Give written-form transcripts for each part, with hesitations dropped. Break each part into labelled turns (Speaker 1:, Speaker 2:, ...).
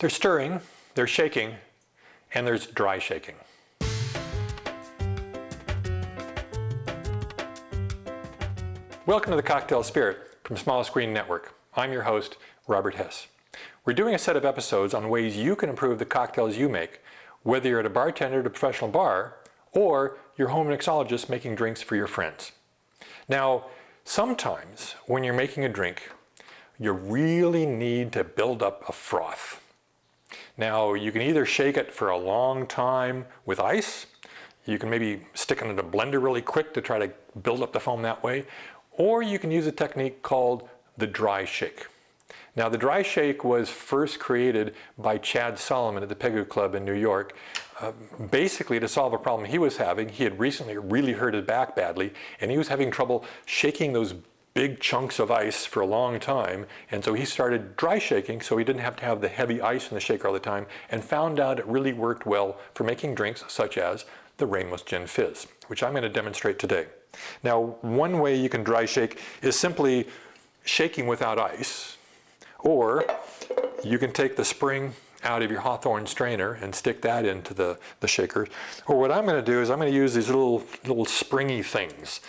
Speaker 1: There's stirring, there's shaking, and there's dry shaking. Welcome to the Cocktail Spirit from Small Screen Network. I'm your host, Robert Hess. We're doing a set of episodes on ways you can improve the cocktails you make, whether you're at a bartender at a professional bar, or you're home mixologist making drinks for your friends. Now, sometimes when you're making a drink, you really need to build up a froth. Now, you can either shake it for a long time with ice, you can maybe stick it in a blender really quick to try to build up the foam that way, or you can use a technique called the dry shake. Now, the dry shake was first created by Chad Solomon at the Pegu Club in New York, basically to solve a problem he was having. He had recently really hurt his back badly, and he was having trouble shaking those big chunks of ice for a long time, and so he started dry shaking so he didn't have to have the heavy ice in the shaker all the time, and found out it really worked well for making drinks such as the Ramos Gin Fizz, which I'm going to demonstrate today. Now, one way you can dry shake is simply shaking without ice, or you can take the spring out of your hawthorne strainer and stick that into the shaker. Or what I'm going to do is I'm going to use these little springy things.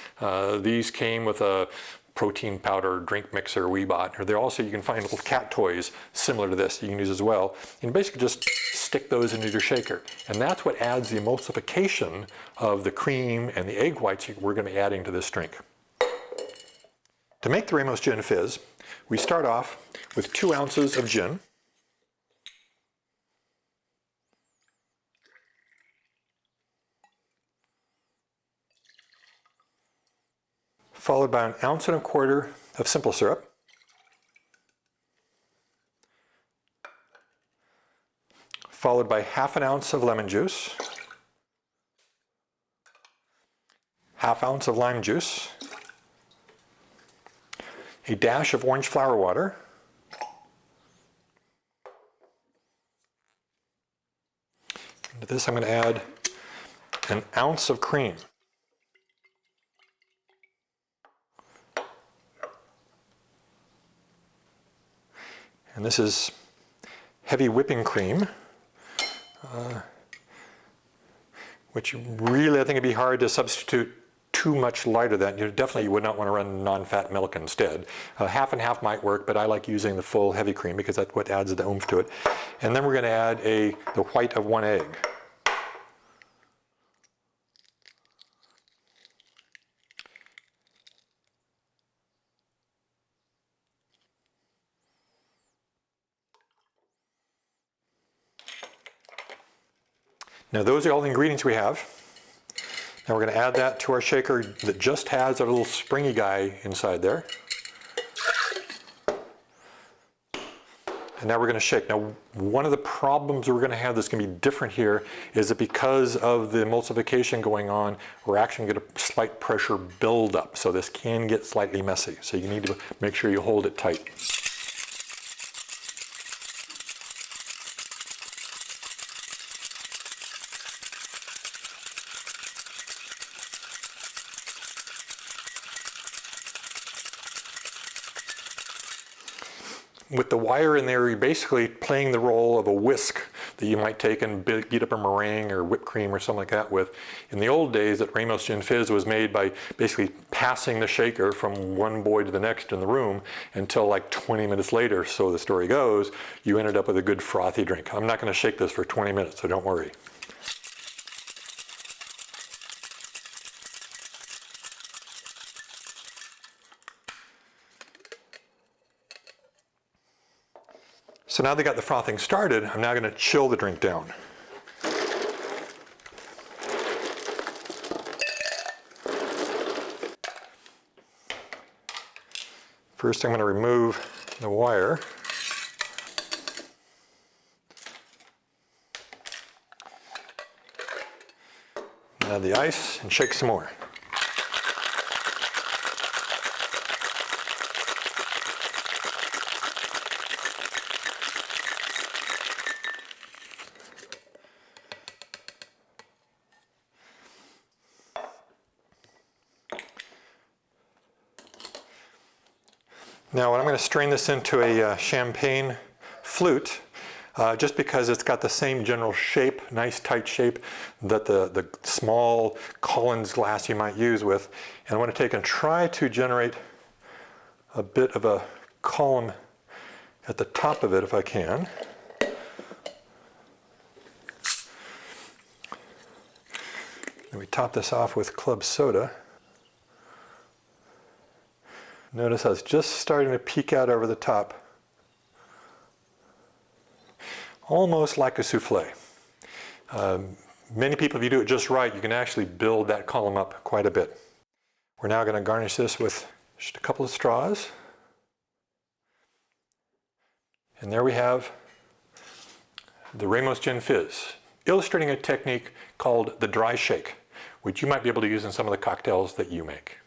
Speaker 1: These came with a protein powder drink mixer we bought. Or you can find little cat toys similar to this you can use as well. You can basically just stick those into your shaker. And that's what adds the emulsification of the cream and the egg whites we're going to be adding to this drink. To make the Ramos Gin Fizz, we start off with 2 ounces of gin, followed by 1.25 ounces of simple syrup, followed by 1/2 ounce of lemon juice, 1/2 ounce of lime juice, a dash of orange flower water, and to this I'm going to add 1 ounce of cream. And this is heavy whipping cream, which really I think it'd be hard to substitute too much lighter than. You would not want to run non-fat milk instead. Half and half might work, but I like using the full heavy cream because that's what adds the oomph to it. And then we're going to add the white of 1 egg. Now those are all the ingredients we have. Now we're going to add that to our shaker that just has a little springy guy inside there. And now we're going to shake. Now, one of the problems we're going to have that's going to be different here is that because of the emulsification going on, we're actually going to get a slight pressure buildup. So this can get slightly messy. So you need to make sure you hold it tight. With the wire in there, you're basically playing the role of a whisk that you might take and beat up a meringue or whipped cream or something like that with. In the old days, that Ramos Gin Fizz was made by basically passing the shaker from one boy to the next in the room until like 20 minutes later, so the story goes, you ended up with a good frothy drink. I'm not going to shake this for 20 minutes, so don't worry. So now they got the frothing started, I'm now going to chill the drink down. First I'm going to remove the wire. Add the ice and shake some more. Now when I'm going to strain this into a champagne flute, just because it's got the same general shape, nice tight shape, that the small Collins glass you might use with. And I want to take and try to generate a bit of a column at the top of it if I can. And we top this off with club soda. Notice how it's just starting to peek out over the top. Almost like a souffle. Many people, if you do it just right, you can actually build that column up quite a bit. We're now going to garnish this with just a couple of straws. And there we have the Ramos Gin Fizz, illustrating a technique called the dry shake, which you might be able to use in some of the cocktails that you make.